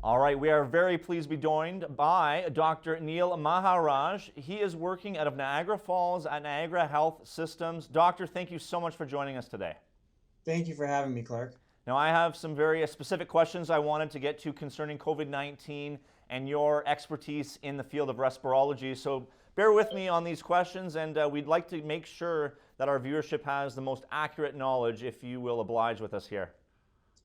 All right, we are very pleased to be joined by Dr. Neil Maharaj. He is working out of Niagara Falls at Niagara Health Systems. Doctor, thank you so much for joining us today. Thank you for having me, Clark. Now, I have some very specific questions I wanted to get to concerning COVID-19 and your expertise in the field of respirology. So bear with me on these questions, and we'd like to make sure that our viewership has the most accurate knowledge, if you will oblige with us here.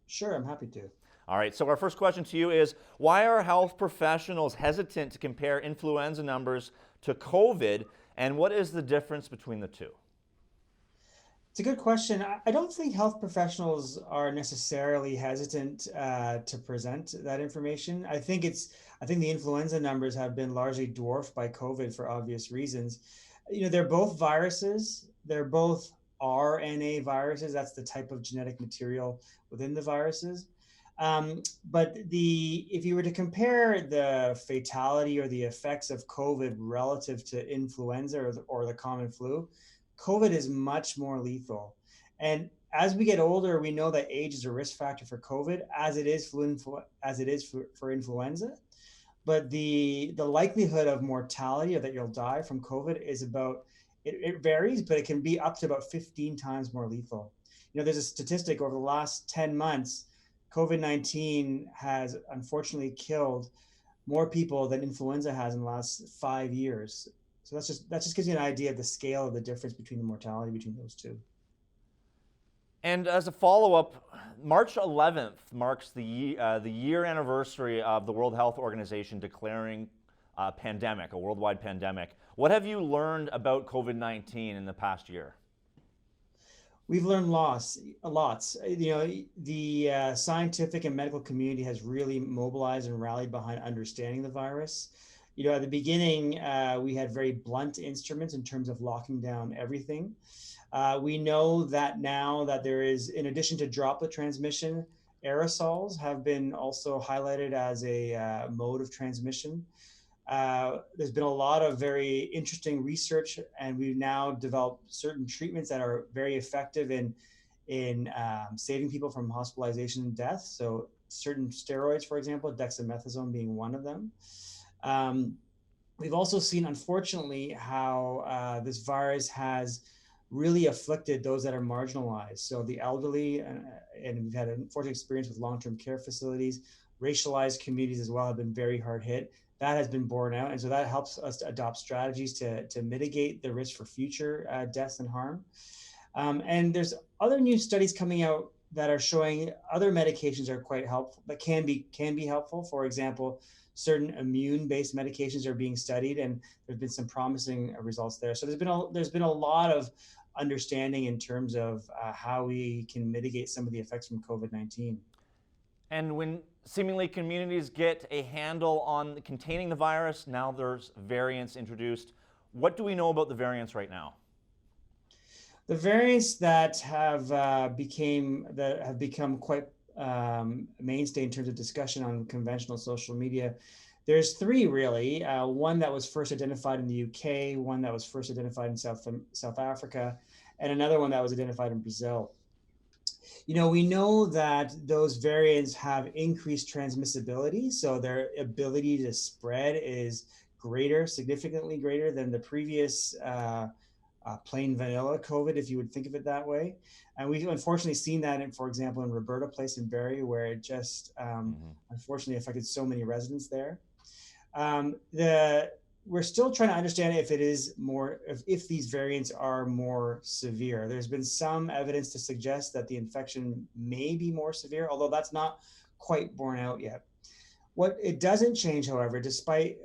Sure, I'm happy to. All right, so our first question to you is, why are health professionals hesitant to compare influenza numbers to COVID, and what is the difference between the two? It's a good question. I don't think health professionals are necessarily hesitant to present that information. I think the influenza numbers have been largely dwarfed by COVID for obvious reasons. You know, they're both viruses. They're both RNA viruses. That's the type of genetic material within the viruses. But if you were to compare the fatality or the effects of COVID relative to influenza or the common flu, COVID is much more lethal. And as we get older, we know that age is a risk factor for COVID, as it is for influenza. But the likelihood of mortality or that you'll die from COVID is it varies, but it can be up to about 15 times more lethal. You know, there's a statistic over the last 10 months, COVID-19 has unfortunately killed more people than influenza has in the last 5 years. So that just gives you an idea of the scale of the difference between the mortality between those two. And as a follow-up, March 11th marks the year anniversary of the World Health Organization declaring a pandemic, a worldwide pandemic. What have you learned about COVID-19 in the past year? We've learned lots. You know, the scientific and medical community has really mobilized and rallied behind understanding the virus. You know, at the beginning, we had very blunt instruments in terms of locking down everything. We know that now that there is, in addition to droplet transmission, aerosols have been also highlighted as a mode of transmission. There's been a lot of very interesting research, and we've now developed certain treatments that are very effective in saving people from hospitalization and death. So certain steroids, for example, dexamethasone being one of them. We've also seen, unfortunately, how this virus has really afflicted those that are marginalized. So the elderly, and we've had an unfortunate experience with long-term care facilities, racialized communities as well have been very hard hit. That has been borne out. And so that helps us to adopt strategies to mitigate the risk for future deaths and harm. And there's other new studies coming out that are showing other medications are quite helpful, that can be helpful. For example, certain immune-based medications are being studied, and there's been some promising results there. So there's been a lot of understanding in terms of how we can mitigate some of the effects from COVID-19. And when seemingly communities get a handle on containing the virus, now there's variants introduced. What do we know about the variants right now? The variants that have become quite mainstay in terms of discussion on conventional social media. There's three really. One that was first identified in the UK, one that was first identified in South Africa, and another one that was identified in Brazil. You know, we know that those variants have increased transmissibility, so their ability to spread is greater, significantly greater than the previous plain vanilla COVID, if you would think of it that way. And we've unfortunately seen that, for example, in Roberta Place in Barrie, where it just unfortunately affected so many residents there. We're still trying to understand if these variants are more severe. There's been some evidence to suggest that the infection may be more severe, although that's not quite borne out yet. What it doesn't change, however, despite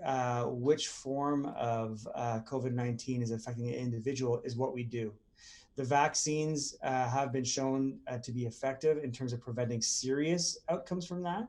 which form of COVID-19 is affecting an individual, is what we do. The vaccines have been shown to be effective in terms of preventing serious outcomes from that.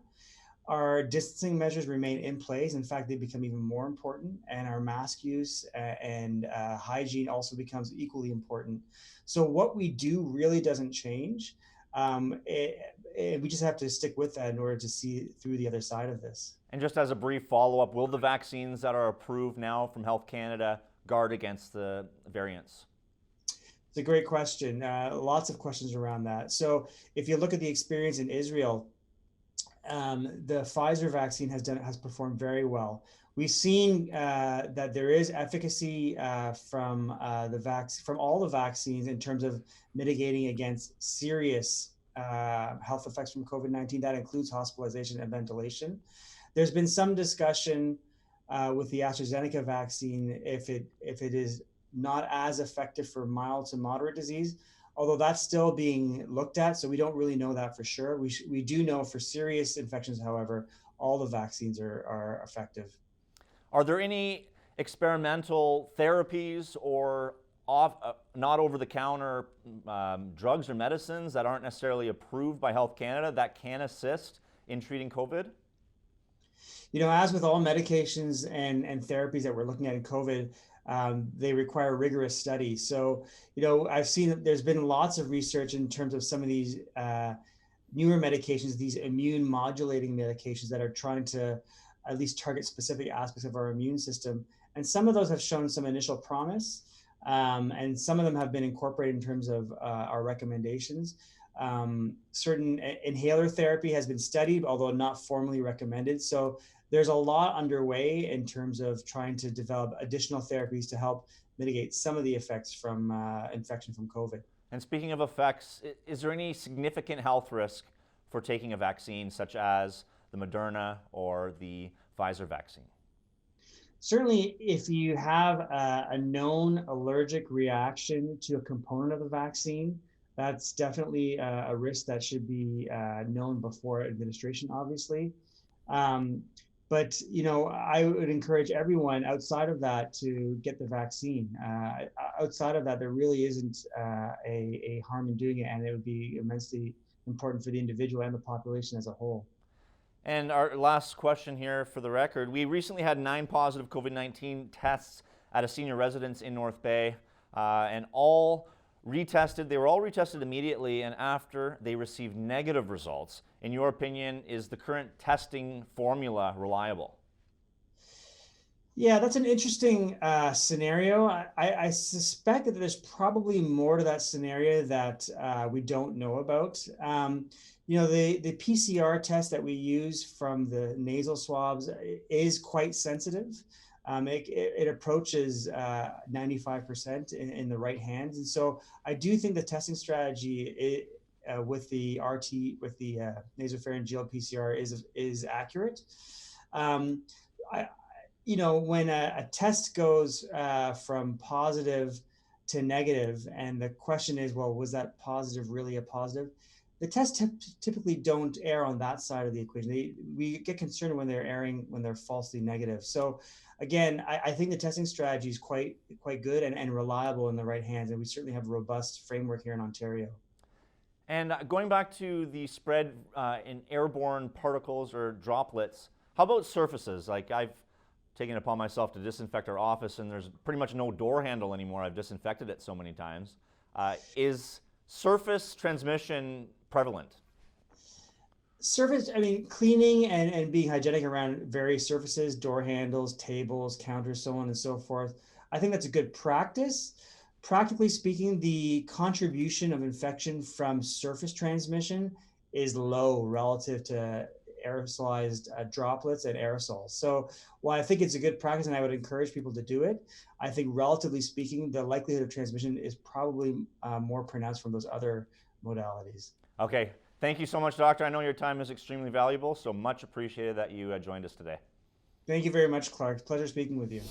Our distancing measures remain in place. In fact, they become even more important, and our mask use and hygiene also becomes equally important. So what we do really doesn't change. We just have to stick with that in order to see through the other side of this. And just as a brief follow-up, will the vaccines that are approved now from Health Canada guard against the variants? It's a great question. Lots of questions around that. So if you look at the experience in Israel, the Pfizer vaccine has performed very well. We've seen that there is efficacy from all the vaccines in terms of mitigating against serious health effects from COVID-19. That includes hospitalization and ventilation. There's been some discussion with the AstraZeneca vaccine if it is not as effective for mild to moderate disease, although that's still being looked at. So we don't really know that for sure. We do know for serious infections, however, all the vaccines are effective. Are there any experimental therapies or not over-the-counter drugs or medicines that aren't necessarily approved by Health Canada that can assist in treating COVID? As with all medications and therapies that we're looking at in COVID, they require rigorous study. So, I've seen that there's been lots of research in terms of some of these newer medications, these immune modulating medications that are trying to at least target specific aspects of our immune system. And some of those have shown some initial promise, and some of them have been incorporated in terms of our recommendations. Certain inhaler therapy has been studied, although not formally recommended. So there's a lot underway in terms of trying to develop additional therapies to help mitigate some of the effects from infection from COVID. And speaking of effects, is there any significant health risk for taking a vaccine such as the Moderna or the Pfizer vaccine? Certainly, if you have a known allergic reaction to a component of the vaccine, that's definitely a risk that should be known before administration, obviously. But I would encourage everyone outside of that to get the vaccine. Outside of that, there really isn't a harm in doing it, and it would be immensely important for the individual and the population as a whole. And our last question here for the record, we recently had 9 positive COVID-19 tests at a senior residence in North Bay, and they were all retested immediately and after they received negative results. In your opinion, is the current testing formula reliable? Yeah, that's an interesting scenario. I suspect that there's probably more to that scenario that we don't know about. The PCR test that we use from the nasal swabs is quite sensitive. It approaches 95% in the right hands. And so I do think the testing strategy with the nasopharyngeal PCR is accurate. When a test goes from positive to negative, and the question is, well, was that positive really a positive? The tests typically don't err on that side of the equation. We get concerned when they're falsely negative. So again, I think the testing strategy is quite good and reliable in the right hands, and we certainly have a robust framework here in Ontario. And going back to the spread in airborne particles or droplets, how about surfaces? Like I've taken it upon myself to disinfect our office, and there's pretty much no door handle anymore. I've disinfected it so many times. Is surface transmission prevalent? Cleaning and being hygienic around various surfaces, door handles, tables, counters, so on and so forth, I think that's a good practice. Practically speaking, the contribution of infection from surface transmission is low relative to aerosolized droplets and aerosols. So while I think it's a good practice and I would encourage people to do it, I think relatively speaking, the likelihood of transmission is probably more pronounced from those other modalities. Okay. Thank you so much, Doctor. I know your time is extremely valuable, so much appreciated that you joined us today. Thank you very much, Clark. Pleasure speaking with you.